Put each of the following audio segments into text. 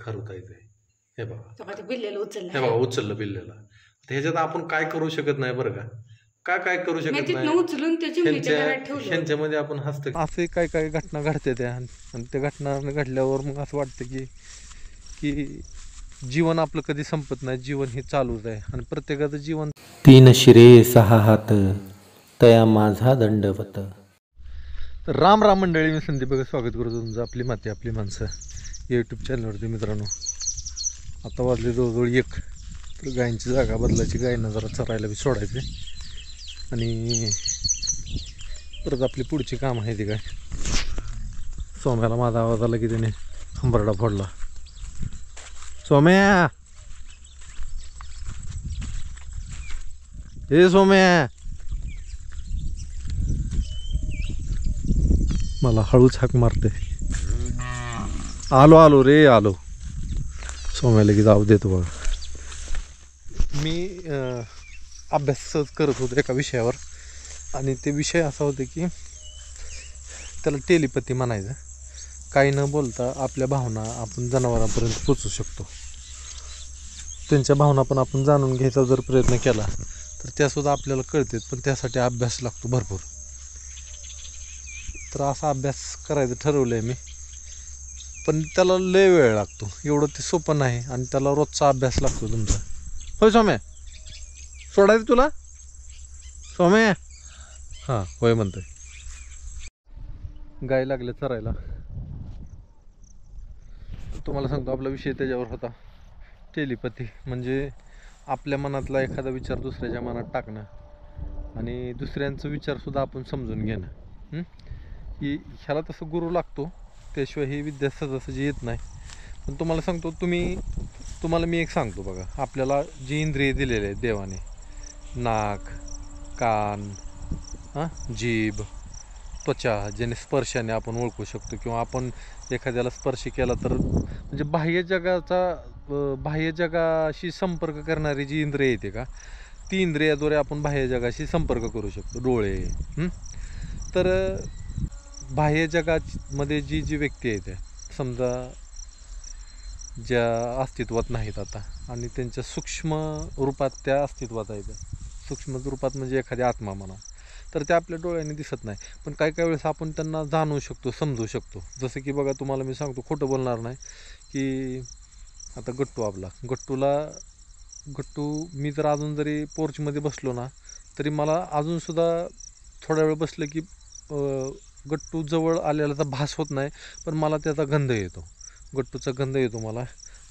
खरुताईचं आहे. हे बघा बिल्ल्याला उचललं, हे बघा उचललं बिल्ल्याला. ह्याच्यात आपण काय करू शकत नाही बरं का, काय करू शकत नाही. उचलून ह्यांच्यामध्ये आपण हस्त असे काय काय घटना घडते त्या, आणि त्या घटना घडल्यावर मग असं वाटतं की जीवन आपलं कधी संपत नाही, जीवन हे चालूच आहे आणि प्रत्येकाचं जीवन. 3 शिरे 6 हात तया माझा दंडवत. तर राम राम मंडळी, मी संदीप स्वागत करतो तुमचं आपली माती आपली माणसं यूट्यूब चॅनलवरती. मित्रांनो, आता वाजले जवळजवळ 1. तर गायींची जागा बदलायची, गायींना जरा चरायला बी सोडायचे आणि परत आपली पुढची काम आहे ती काय. सोम्याला माझा आवाज आला की त्याने हंबरडा फोडला. सोम्या, हे सोम्या, मला हळूच हाक मारते. आलो आलो रे आलो. सोम्याला की जाऊ देतो बघा. मी अभ्यासच करत होतो एका विषयावर, आणि ते विषय असा होता की त्याला टेलिपॅथी म्हणायचं. काही न बोलता आपल्या भावना आपण जनावरांपर्यंत पोचू शकतो. त्यांच्या भावना पण आपण जाणून घ्यायचा जर प्रयत्न केला तर त्यासुद्धा आपल्याला कळतात, पण त्यासाठी अभ्यास लागतो भरपूर. तर असा अभ्यास करायचं ठरवलं आहे मी, पण त्याला लय वेळ लागतो. एवढं ते सोपं नाही, आणि त्याला रोजचा अभ्यास लागतो तुमचा. होय सोम्या, सोडायचं तुला सोम्या? हां होय म्हणतोय. गाय लागले चरायला. तुम्हाला सांगतो, आपला विषय त्याच्यावर होता, टेलिपॅथी. म्हणजे आपल्या मनातला एखादा विचार दुसऱ्याच्या मनात टाकणं, आणि दुसऱ्यांचं विचारसुद्धा आपण समजून घेणं. की ह्याला तसं गुरु लागतो, त्याशिवाय ही विद्या सहजासहजी येत नाही. पण तुम्हाला सांगतो, तुम्हाला मी एक सांगतो बघा. आपल्याला जी इंद्रिय दिलेले आहेत देवाने, नाक, कान, जीभ, त्वचा, ज्याने स्पर्शाने आपण ओळखू शकतो, किंवा आपण एखाद्याला स्पर्श केला तर म्हणजे बाह्य जगाशी संपर्क करणारी जी इंद्रिय येते का, ती इंद्रियाद्वारे आपण बाह्य जगाशी संपर्क करू शकतो. डोळे. तर बाह्य जगामध्ये जी व्यक्ती आहे त्या समजा ज्या अस्तित्वात नाहीत आता, आणि त्यांच्या सूक्ष्म रूपात त्या अस्तित्वात आहेत. सूक्ष्म रूपात म्हणजे एखादी आत्मा म्हणा, तर त्या आपल्या डोळ्याने दिसत नाही, पण काही वेळेस आपण त्यांना जाणू शकतो, समजू शकतो. जसं की बघा, तुम्हाला मी सांगतो, खोटं बोलणार नाही, की आता गट्टू मी जर अजून जरी पोर्चमध्ये बसलो ना, तरी मला अजूनसुद्धा थोड्या वेळ बसलं की गट्टू जवळ आलेला भास होत नाही, पण मला त्याचा गंध येतो, गट्टूचा गंध येतो मला,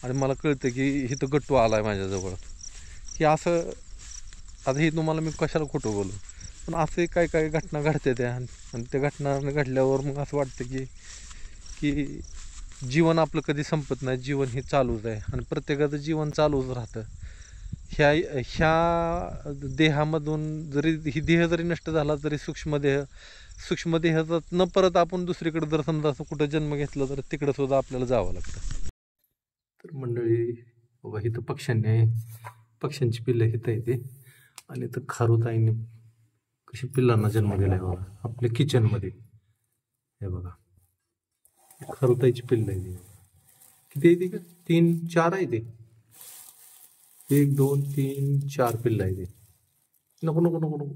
आणि मला कळतं की इथं गट्टू आला आहे माझ्याजवळ. की असं, आता हे तुम्हाला मी कशाला खोटं बोलू, पण असे काही घटना घडते त्या, आणि त्या घटना घडल्यावर मग असं वाटतं की जीवन आपलं कधी संपत नाही, जीवन हे चालूच आहे, आणि प्रत्येकाचं जीवन चालूच राहतं. ह्या देहामधून जरी ही देह जरी नष्ट झाला तरी सूक्ष्मदेहाचा न परत आपण दुसरीकडे जर समजा असं कुठं जन्म घेतला तर तिकडं सुद्धा आपल्याला जावं लागतं. तर मंडळी बघा, इथं पक्ष्यांची पिल्लं हिथं येते, आणि इथं खारुताईने कशी पिल्लांना जन्म दिलाय बघा आपल्या किचनमध्ये. हे बघा, खारुताईची पिल्लं आहे. किती आहे ती का? 3-4 आहे ते. 1 2 3 4 पिल्लं आहे ते. नको नको नको नको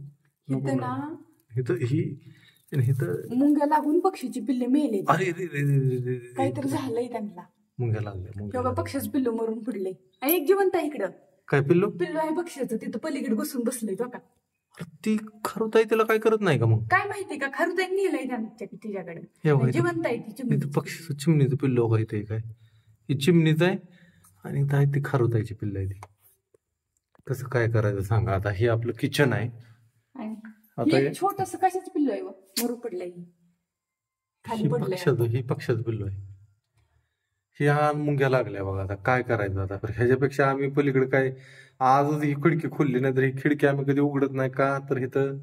इथं मुंग्या लागून पक्षीची पिल्ले मेले. अरे काहीतरी झालंय त्यांना, मुंग्या लागल्या. पक्षाचं पिल्लू मरून पडले, आणि एक जिवंत आहे इकडं. काय पिल्लू आहे पक्षाचं, तिथं पलीकडे बसून बसलंय बघा. ती खारुताई त्याला काय करत नाही का मग? काय माहितीये का, खारुताई नेलंय तिच्याकडे, जिवंत आहे ती. पक्षीचं चिमणीचं पिल्लू बघा इथे. काय ही चिमणीच आहे, आणि काय ती खारुताईची पिल्ल आहे ती. कसं काय करायचं सांगा. आता हे आपलं किचन आहे. आता छोटस कशाच पिल्लू आहे, मरू पडलंय, ही पक्षाचं पिल्लू आहे. ह्या मुंग्या लागल्या बघा. आता काय करायचं आता, ह्याच्यापेक्षा आम्ही पलीकडे काय, आजच ही खिडकी खोलली नाही तर ही खिडकी आम्ही कधी उघडत नाही का, तर इथं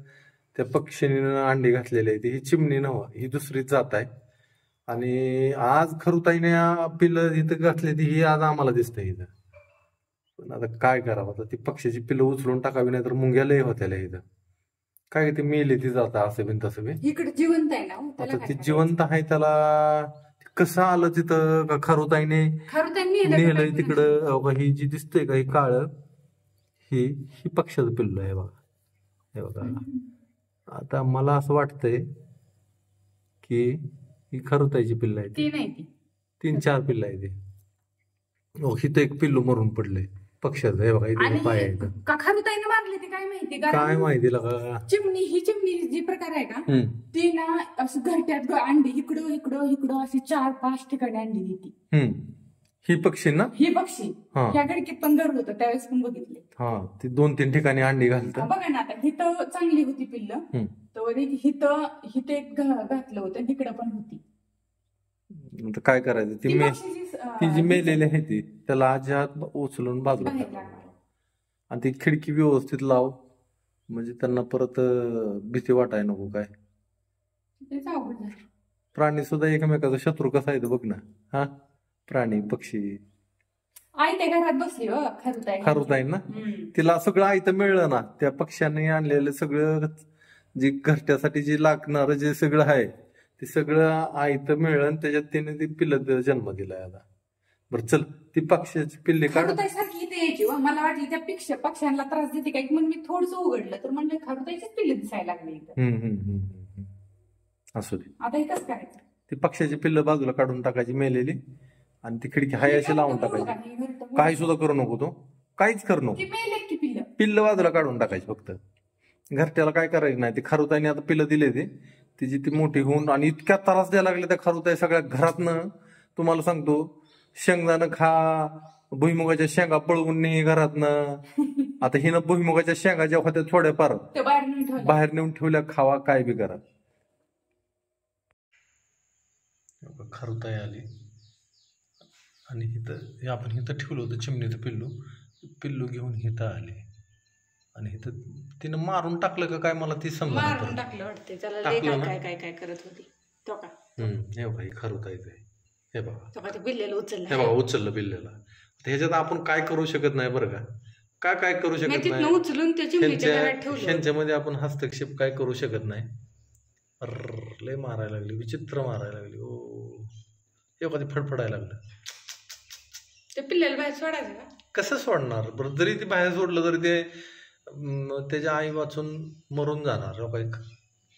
त्या पक्षीने अंडी घातलेली आहे. ही चिमणी नव्ह, ही दुसरीच जात आहे. आणि आज खरुताईने पिल्लं इथं घातली ती, ही आज आम्हाला दिसतंय इथं. पण आता काय करावं, आता ती पक्षीची पिल्लं उचलून टाकावी, नाही तर मुंग्या लय होत्याला इथं. काय ते मेले ती जाता असं बिन तसं बी. इकडे जिवंत आहे ना, आता ती जिवंत आहे, त्याला कसं आलं तिथं का खारुताईने नेलंय तिकडं. ही जी दिसतंय का, ही काळ, ही पक्ष्याचं पिल्लू आहे बघा. हे बघा, आता मला असं वाटतंय की ही खारुताईची पिल्ल आहे. ती नाही ती 3-4 पिल्ल आहे ते. हिथं एक पिल्लू मरून पडलंय पक्ष्याचं. हे बघा, इथे पाय आहे. का खारुताईने मारली ती काय माहिती, काय माहिती लगा. चिमणी जी प्रकार आहे का, ती ना असं घरट्यात अंडी इकडं इकडं इकडं अशी 4-5 ठिकाणी अंडी देते. ही पक्षी ना, ही पक्षी ह्या गडकीत पण घर होतं त्यावेळेस पण बघितले. ती 2-3 ठिकाणी अंडी घालतात. बघा ना, आता हिथं चांगली होती पिल्ल, तर हिथं एक घातलं होतं, तिकडं पण होती. काय करायचं, ती जी मेलेली आहे ती त्याला आजात उचलून बाजूला आणि ती खिडकी व्यवस्थित लाव, म्हणजे त्यांना परत भीती वाटाय नको. काय प्राणी सुद्धा एकमेकाचा शत्रू कसा आहे बघ ना. हा, प्राणी पक्षी. आई त्या घरात बसली खारुताई ना, तिला सगळं आयतं मिळलं ना. त्या पक्ष्याने आणलेलं सगळं, जे घरट्यासाठी जे लागणार जे सगळं आहे ते सगळं आयतं मिळलं, त्याच्यात तिने ती पिल्ल जन्म दिलाय. आता बरं चल, ती पक्ष्याची पिल्ले खारुताईसारखी इथे यायची. मला वाटली त्या पक्ष्यांना त्रास देते काय, म्हणून मी थोडस उघडलं तर म्हणजे खारुताईचीच पिल्ले दिसायला लागली. असू दे. आता हे कसं करायचं, ती पक्ष्याची पिल्ल बाजूला काढून टाकायची मेलेली, आणि ती खिडकी हाय अशी लावून टाकायची. काही सुद्धा करू नको, तो काहीच करू नको. पिल्ल बाजूला काढून टाकायची फक्त. घरट्याला काय करायचं नाही. ती खारुताईने आता पिल्ल दिले तिची ती मोठी होऊन, आणि इतक्या त्रास द्यायला लागले त्या खारुताई सगळ्या घरातनं. तुम्हाला सांगतो, शेंगदाणं खा, भुईमुगाच्या शेंगा पळवून ने घरातनं. आता हिनं भुईमुगाच्या शेंगा ज्या होत्या थोड्याफार बाहेर नेऊन ठेवल्या, खावा काय बी करा. खारुताई आली आणि आपण हिथं ठेवलं होतं चिमणीचं पिल्लू घेऊन हिथं आले, आणि हिथं तिनं मारून टाकलं का काय मला ती मारून टाकलं वाटते. काय करत होती तो का. हे बघा, खारुताईच आहे. हे बघा, पिल्लेला उचललं. हे बघा, उचललं पिल्लेला. ह्याच्यात आपण काय करू शकत नाही बरं का. काय करू शकत नाही, उचलून ह्यांच्यामध्ये आपण हस्तक्षेप काय करू शकत नाही. लय मारायला लागली, विचित्र मारायला लागली. ओ, हे कधी फडफडायला लागलं. ते पिल्ल्याला बाहेर सोडायचं का, कसं सोडणार बरं. जरी ती बाहेर सोडलं तरी ते त्याच्या आई वाचून मरून जाणार.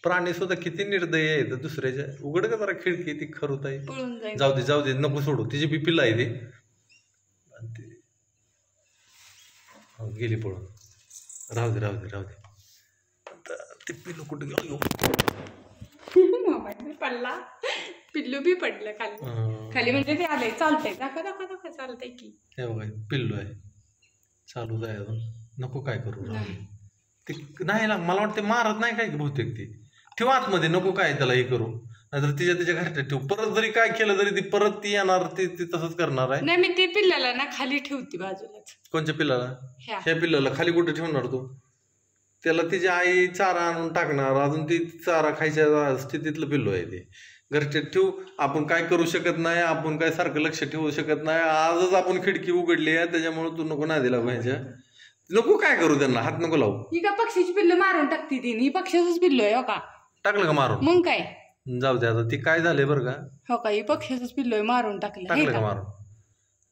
प्राणी सुद्धा किती निर्दयी आहे. तर दुसऱ्याच्या उघड का जरा खिडकी, ती खारुताई जाऊ दे नको सोडू. तिची बी पिल्लं आहे ती गेली पळून. राहू दे. आता ते पिल्लू कुठे गेलो, पडला. पिल्लू बी पडलं खाली म्हणजे ते आलंय. चालतंय, दाखवा चालतंय की. हे बघा, पिल्लू आहे, चालू जाय अजून. नको काय करू ते. नाही ना, मला वाटतं मारत नाही काय की बहुतेक. ती ठेव आतमध्ये, नको काय त्याला हे करू. नाहीतर तिच्या घरात ठेव. परत जरी काय केलं तरी ती परत ती येणार, ती तसंच करणार आहे. नाही, मी ती पिल्ल्याला ना खाली ठेवते बाजूलाच. कोणत्या पिल्लाला? ह्या पिल्लाला खाली कुठे ठेवणार तू? त्याला तिची आई चारा आणून टाकणार. अजून ती चारा खायच्या स्थितीतलं पिल्लू आहे ते. घरचे ठेवू, आपण काय करू शकत नाही. आपण काय सारखं लक्ष ठेवू शकत नाही. आजच आपण खिडकी उघडली आहे, त्याच्यामुळे तू नको नाही दिला ह्याच्या. नको काय करू, त्यांना हात नको लावू. ही का पक्षीची पिल्ल मारून टाकते ती. ही पक्षाचंच पिल्लो आहे. हो का, टाकलं का मारून? मग काय, जाऊ दे. आता ती काय झाले बरं का. हो का, ही पक्षाचंच पिल्लो आहे, मारून टाकलं का मारून.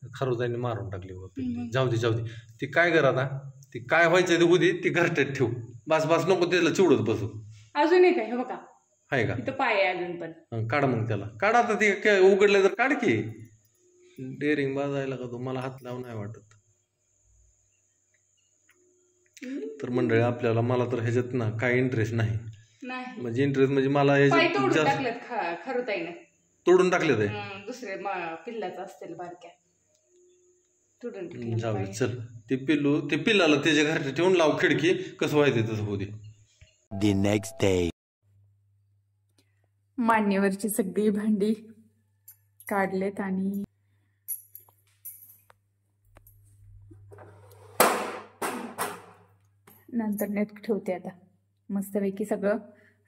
खारुताईने मारून टाकली. जाऊ दे. ती काय कर आता, ती काय व्हायचं ते उदी, ती घरट्यात ठेवू. बस नको त्याला चिवडत बसू. अजून एक आहे बघा, आहे का, इथं पाय आहे अजून पण. काढ मग त्याला, काढ आता. ते उघडलं तर काढ की. डेअरिंग बाजायला का, मला हात लावून नाही वाटत. तर मंडळी, मला तर ह्याच्यात ना काही इंटरेस्ट नाही. म्हणजे इंटरेस्ट म्हणजे मला खारुताईने तोडून टाकले ते दुसरे पिल्लाच असतील बारक्या. जाऊ दे, चल. ते पिल्लाला त्याच्या घरात ठेवून लाव खिडकी. कसं व्हायचं तसं होऊ दे. The next day. मान्यवरची सगळी भांडी काढलेत आणि नंतर नेट ठेवते. आता मस्तपैकी सगळं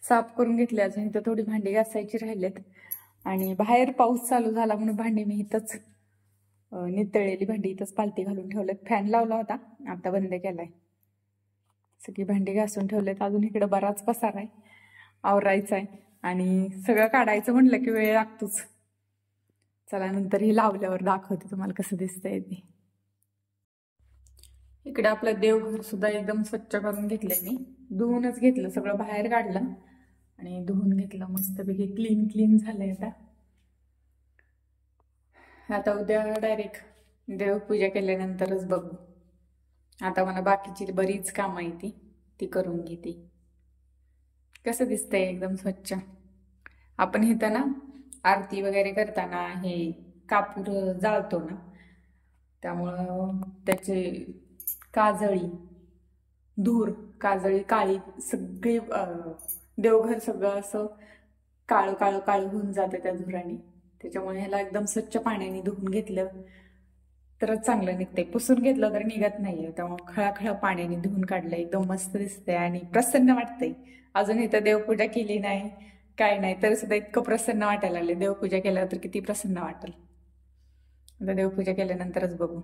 साफ करून घेतले. अजून इथं थोडी भांडी घासायची राहिलेत, आणि बाहेर पाऊस चालू झाला म्हणून भांडी मी इथंच नितळलेली भांडी इथंच पालती घालून ठेवलेत. फॅन लावला होता, आता बंद केलाय. सगळी भांडी घासून ठेवलेत. अजून इकडे बराच पसारा आहे, आवरायचा आहे, आणि सगळं काढायचं म्हणलं की वेळ लागतोच. चला नंतर हे लावल्यावर दाखवते तुम्हाला कसं दिसतंय ते. इकडे आपलं देवघर सुद्धा एकदम स्वच्छ करून घेतलंय मी. धुवूनच घेतलं, सगळं बाहेर काढलं आणि धुवून घेतलं. मस्तपैकी क्लीन झालंय आता उद्या डायरेक्ट देवपूजा केल्यानंतरच बघू. आता मला बाकीची बरीच कामं आहे ती करून घेते. कसं दिसतंय एकदम स्वच्छ. आपण इथं ना आरती वगैरे करताना हे कापूर जाळतो ना, त्यामुळं त्याचे काजळी काळी सगळी देवघर सगळं असं काळं होऊन जातं त्या धुराने. त्याच्यामुळे ह्याला एकदम स्वच्छ पाण्याने धुवून घेतलं तरच चांगलं निघतंय. पुसून घेतलं तर निघत नाहीये. त्यामुळे खळाखळा पाण्याने धुवून काढलं एकदम मस्त दिसतंय आणि प्रसन्न वाटतंय. अजून इथं देवपूजा केली नाही, काय नाही, तरी सुद्धा इतकं प्रसन्न वाटायला लागले. देवपूजा केल्यावर तर किती प्रसन्न वाटेल. आता देवपूजा केल्यानंतरच बघू.